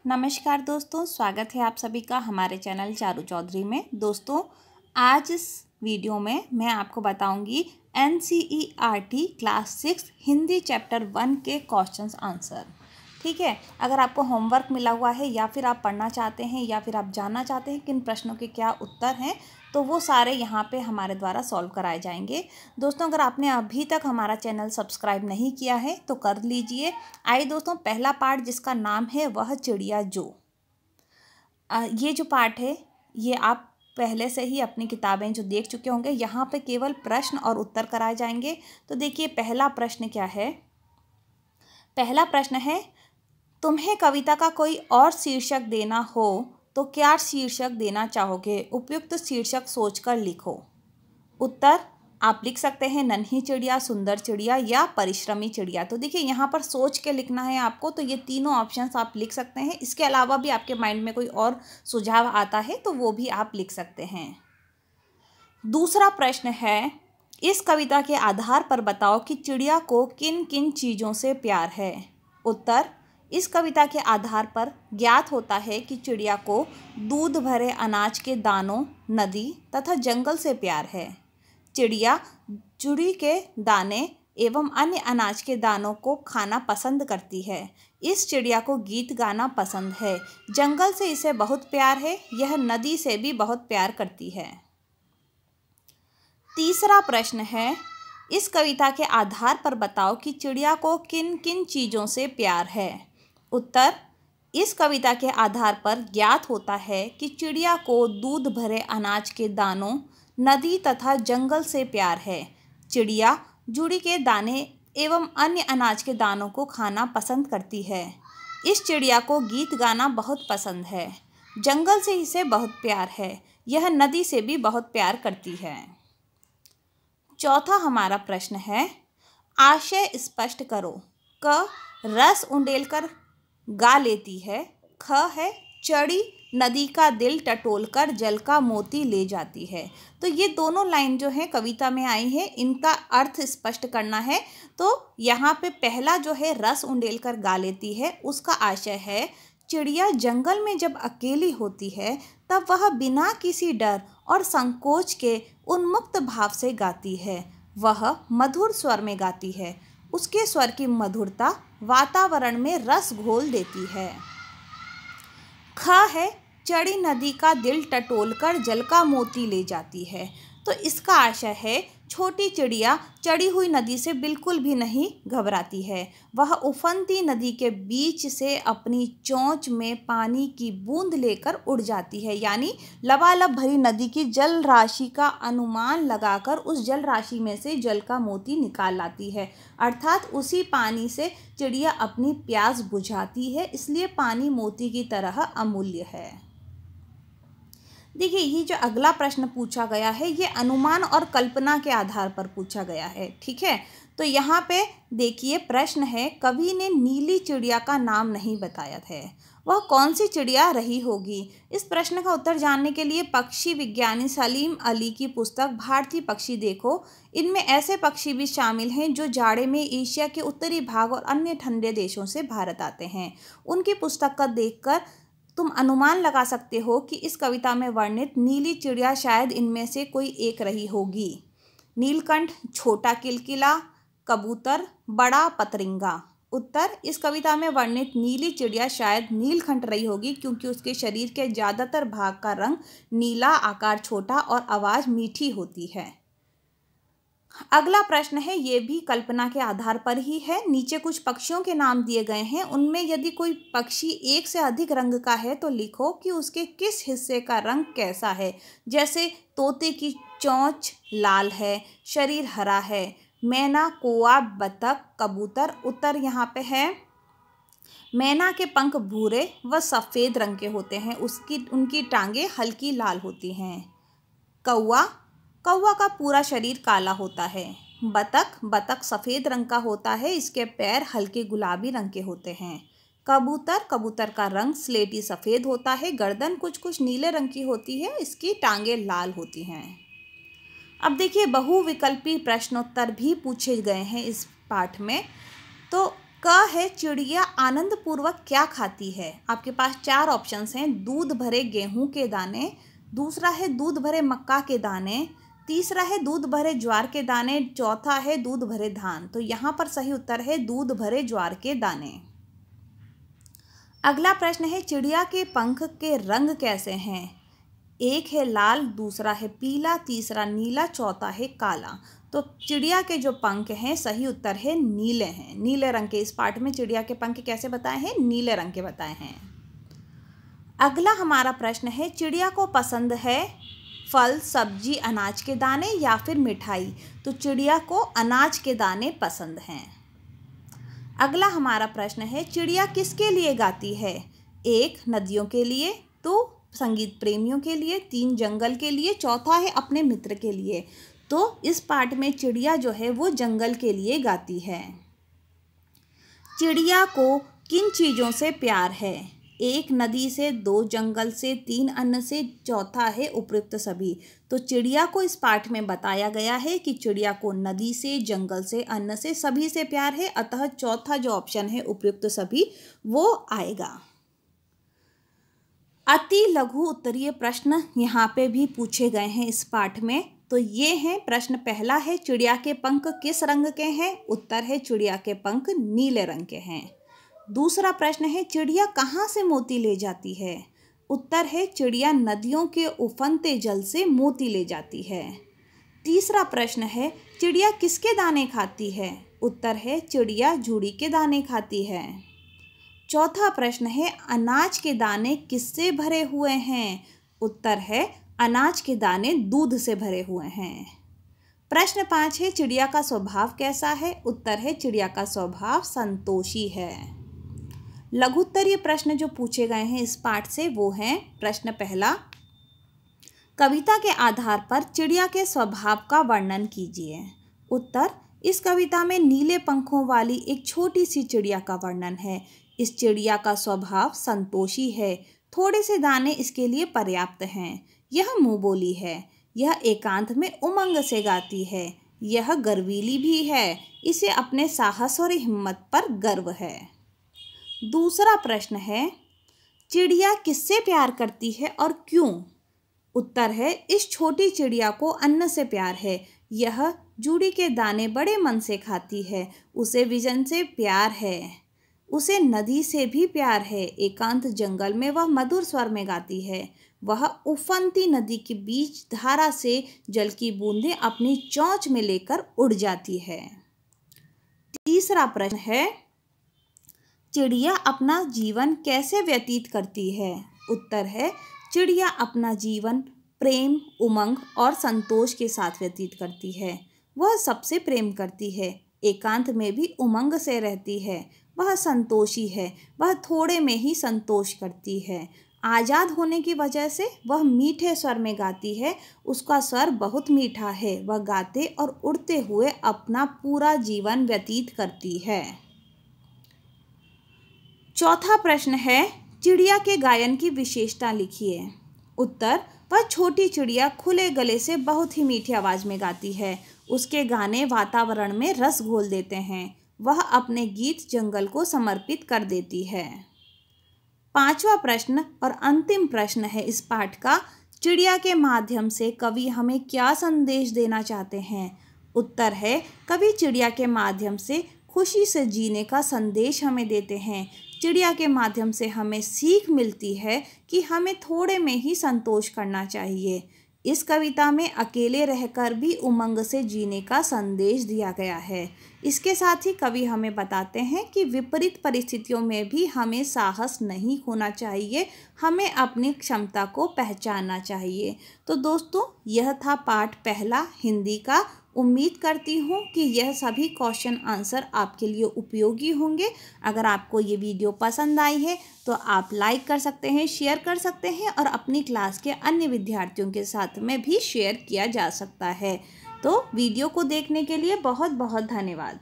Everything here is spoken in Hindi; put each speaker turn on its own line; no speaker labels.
नमस्कार दोस्तों, स्वागत है आप सभी का हमारे चैनल चारू चौधरी में। दोस्तों, आज इस वीडियो में मैं आपको बताऊंगी NCERT क्लास 6 हिंदी चैप्टर 1 के क्वेश्चंस आंसर। ठीक है, अगर आपको होमवर्क मिला हुआ है या फिर आप पढ़ना चाहते हैं या फिर आप जानना चाहते हैं किन प्रश्नों के क्या उत्तर हैं, तो वो सारे यहाँ पे हमारे द्वारा सॉल्व कराए जाएंगे। दोस्तों, अगर आपने अभी तक हमारा चैनल सब्सक्राइब नहीं किया है तो कर लीजिए। आइए दोस्तों, पहला पार्ट जिसका नाम है वह चिड़िया जो। ये जो पार्ट है ये आप पहले से ही अपनी किताबें जो देख चुके होंगे। यहाँ पे केवल प्रश्न और उत्तर कराए जाएंगे। तो देखिए, पहला प्रश्न क्या है। पहला प्रश्न है, तुम्हें कविता का कोई और शीर्षक देना हो तो क्या शीर्षक देना चाहोगे? उपयुक्त शीर्षक सोचकर लिखो। उत्तर आप लिख सकते हैं नन्ही चिड़िया, सुंदर चिड़िया या परिश्रमी चिड़िया। तो देखिए, यहाँ पर सोच के लिखना है आपको, तो ये तीनों ऑप्शंस आप लिख सकते हैं। इसके अलावा भी आपके माइंड में कोई और सुझाव आता है तो वो भी आप लिख सकते हैं। दूसरा प्रश्न है, इस कविता के आधार पर बताओ कि चिड़िया को किन किन चीज़ों से प्यार है। उत्तर, इस कविता के आधार पर ज्ञात होता है कि चिड़िया को दूध भरे अनाज के दानों, नदी तथा जंगल से प्यार है। चिड़िया जुड़ी के दाने एवं अन्य अनाज के दानों को खाना पसंद करती है। इस चिड़िया को गीत गाना पसंद है। जंगल से इसे बहुत प्यार है। यह नदी से भी बहुत प्यार करती है। तीसरा प्रश्न है, इस कविता के आधार पर बताओ कि चिड़िया को किन किन चीज़ों से प्यार है। उत्तर, इस कविता के आधार पर ज्ञात होता है कि चिड़िया को दूध भरे अनाज के दानों, नदी तथा जंगल से प्यार है। चिड़िया जुड़ी के दाने एवं अन्य अनाज के दानों को खाना पसंद करती है। इस चिड़िया को गीत गाना बहुत पसंद है। जंगल से इसे बहुत प्यार है। यह नदी से भी बहुत प्यार करती है। चौथा हमारा प्रश्न है, आशय स्पष्ट करो। क, रस उंडेलकर गा लेती है। ख है, चढ़ी नदी का दिल टटोलकर जल का मोती ले जाती है। तो ये दोनों लाइन जो है कविता में आई है, इनका अर्थ स्पष्ट करना है। तो यहाँ पे पहला जो है रस उंडेलकर गा लेती है, उसका आशय है चिड़िया जंगल में जब अकेली होती है तब वह बिना किसी डर और संकोच के उन्मुक्त भाव से गाती है। वह मधुर स्वर में गाती है। उसके स्वर की मधुरता वातावरण में रस घोल देती है। ख है, चढ़ी नदी का दिल टटोलकर जल का मोती ले जाती है। तो इसका आशय है छोटी चिड़िया चढ़ी हुई नदी से बिल्कुल भी नहीं घबराती है। वह उफनती नदी के बीच से अपनी चोंच में पानी की बूंद लेकर उड़ जाती है। यानी लबालब भरी नदी की जल राशि का अनुमान लगाकर उस जल राशि में से जल का मोती निकाल लाती है। अर्थात उसी पानी से चिड़िया अपनी प्यास बुझाती है। इसलिए पानी मोती की तरह अमूल्य है। देखिए, ये जो अगला प्रश्न पूछा गया है ये अनुमान और कल्पना के आधार पर पूछा गया है। ठीक है, तो यहाँ पे देखिए प्रश्न है, कवि ने नीली चिड़िया का नाम नहीं बताया है। वह कौन सी चिड़िया रही होगी? इस प्रश्न का उत्तर जानने के लिए पक्षी विज्ञानी सलीम अली की पुस्तक भारतीय पक्षी देखो। इनमें ऐसे पक्षी भी शामिल हैं जो जाड़े में एशिया के उत्तरी भाग और अन्य ठंडे देशों से भारत आते हैं। उनकी पुस्तक का देखकर तुम अनुमान लगा सकते हो कि इस कविता में वर्णित नीली चिड़िया शायद इनमें से कोई एक रही होगी। नीलकंठ, छोटा किलकिला, कबूतर, बड़ा पतरिंगा। उत्तर, इस कविता में वर्णित नीली चिड़िया शायद नीलकंठ रही होगी, क्योंकि उसके शरीर के ज़्यादातर भाग का रंग नीला, आकार छोटा और आवाज़ मीठी होती है। अगला प्रश्न है, ये भी कल्पना के आधार पर ही है। नीचे कुछ पक्षियों के नाम दिए गए हैं। उनमें यदि कोई पक्षी एक से अधिक रंग का है तो लिखो कि उसके किस हिस्से का रंग कैसा है। जैसे तोते की चोंच लाल है, शरीर हरा है। मैना, कौवा, बतख, कबूतर। उत्तर यहाँ पे है, मैना के पंख भूरे व सफ़ेद रंग के होते हैं। उनकी टांगें हल्की लाल होती हैं। कौवा का पूरा शरीर काला होता है। बतख सफ़ेद रंग का होता है। इसके पैर हल्के गुलाबी रंग के होते हैं। कबूतर का रंग स्लेटी सफ़ेद होता है। गर्दन कुछ कुछ नीले रंग की होती है। इसकी टांगें लाल होती हैं। अब देखिए, बहुविकल्पी प्रश्नोत्तर भी पूछे गए हैं इस पाठ में। तो क है, चिड़िया आनंद पूर्वक क्या खाती है? आपके पास 4 ऑप्शंस हैं। दूध भरे गेहूं के दाने, दूसरा है दूध भरे मक्का के दाने, तीसरा है दूध भरे ज्वार के दाने, चौथा है दूध भरे धान। तो यहाँ पर सही उत्तर है दूध भरे ज्वार के दाने। अगला प्रश्न है, चिड़िया के पंख के रंग कैसे हैं? एक है लाल, दूसरा है पीला, तीसरा नीला, चौथा है काला। तो चिड़िया के जो पंख हैं, सही उत्तर है नीले हैं, नीले रंग के। इस पाठ में चिड़िया के पंख कैसे बताए हैं? नीले रंग के बताए हैं। अगला हमारा प्रश्न है, चिड़िया को पसंद है फल, सब्जी, अनाज के दाने या फिर मिठाई? तो चिड़िया को अनाज के दाने पसंद हैं। अगला हमारा प्रश्न है, चिड़िया किसके लिए गाती है? 1 नदियों के लिए, 2 संगीत प्रेमियों के लिए, 3 जंगल के लिए, चौथा है अपने मित्र के लिए। तो इस पाठ में चिड़िया जो है वो जंगल के लिए गाती है। चिड़िया को किन चीज़ों से प्यार है? 1 नदी से, 2 जंगल से, 3 अन्न से, चौथा है उपयुक्त सभी। तो चिड़िया को इस पाठ में बताया गया है कि चिड़िया को नदी से, जंगल से, अन्न से, सभी से प्यार है। अतः चौथा जो ऑप्शन है उपयुक्त सभी वो आएगा। अति लघु उत्तरीय प्रश्न यहाँ पे भी पूछे गए हैं इस पाठ में। तो ये हैं, प्रश्न पहला है, चिड़िया के पंख किस रंग के हैं? उत्तर है चिड़िया के पंख नीले रंग के हैं। दूसरा प्रश्न है, चिड़िया कहाँ से मोती ले जाती है? उत्तर है चिड़िया नदियों के उफनते जल से मोती ले जाती है। तीसरा प्रश्न है, चिड़िया किसके दाने खाती है? उत्तर है चिड़िया झुड़ी के दाने खाती है। चौथा प्रश्न है, अनाज के दाने किससे भरे हुए हैं? उत्तर है अनाज के दाने दूध से भरे हुए हैं। प्रश्न 5 है, चिड़िया का स्वभाव कैसा है? उत्तर है चिड़िया का स्वभाव संतोषी है। लघुत्तरीय प्रश्न जो पूछे गए हैं इस पाठ से वो हैं, प्रश्न पहला, कविता के आधार पर चिड़िया के स्वभाव का वर्णन कीजिए। उत्तर, इस कविता में नीले पंखों वाली एक छोटी सी चिड़िया का वर्णन है। इस चिड़िया का स्वभाव संतोषी है, थोड़े से दाने इसके लिए पर्याप्त हैं। यह मुँह बोली है, यह एकांत में उमंग से गाती है, यह गर्वीली भी है, इसे अपने साहस और हिम्मत पर गर्व है। दूसरा प्रश्न है, चिड़िया किससे प्यार करती है और क्यों? उत्तर है, इस छोटी चिड़िया को अन्न से प्यार है, यह जूड़ी के दाने बड़े मन से खाती है, उसे विजन से प्यार है, उसे नदी से भी प्यार है, एकांत जंगल में वह मधुर स्वर में गाती है, वह उफनती नदी के बीच धारा से जल की बूंदें अपनी चोंच में लेकर उड़ जाती है। तीसरा प्रश्न है, चिड़िया अपना जीवन कैसे व्यतीत करती है? उत्तर है, चिड़िया अपना जीवन प्रेम, उमंग और संतोष के साथ व्यतीत करती है। वह सबसे प्रेम करती है, एकांत में भी उमंग से रहती है, वह संतोषी है, वह थोड़े में ही संतोष करती है। आज़ाद होने की वजह से वह मीठे स्वर में गाती है, उसका स्वर बहुत मीठा है, वह गाते और उड़ते हुए अपना पूरा जीवन व्यतीत करती है। चौथा प्रश्न है, चिड़िया के गायन की विशेषता लिखिए। उत्तर, वह छोटी चिड़िया खुले गले से बहुत ही मीठी आवाज़ में गाती है, उसके गाने वातावरण में रस घोल देते हैं, वह अपने गीत जंगल को समर्पित कर देती है। पांचवा प्रश्न और अंतिम प्रश्न है इस पाठ का, चिड़िया के माध्यम से कवि हमें क्या संदेश देना चाहते हैं? उत्तर है, कवि चिड़िया के माध्यम से खुशी से जीने का संदेश हमें देते हैं। चिड़िया के माध्यम से हमें सीख मिलती है कि हमें थोड़े में ही संतोष करना चाहिए। इस कविता में अकेले रहकर भी उमंग से जीने का संदेश दिया गया है। इसके साथ ही कवि हमें बताते हैं कि विपरीत परिस्थितियों में भी हमें साहस नहीं खोना चाहिए, हमें अपनी क्षमता को पहचानना चाहिए। तो दोस्तों, यह था पाठ पहला हिंदी का। उम्मीद करती हूँ कि यह सभी क्वेश्चन आंसर आपके लिए उपयोगी होंगे। अगर आपको ये वीडियो पसंद आई है तो आप लाइक कर सकते हैं, शेयर कर सकते हैं और अपनी क्लास के अन्य विद्यार्थियों के साथ में भी शेयर किया जा सकता है। तो वीडियो को देखने के लिए बहुत बहुत धन्यवाद।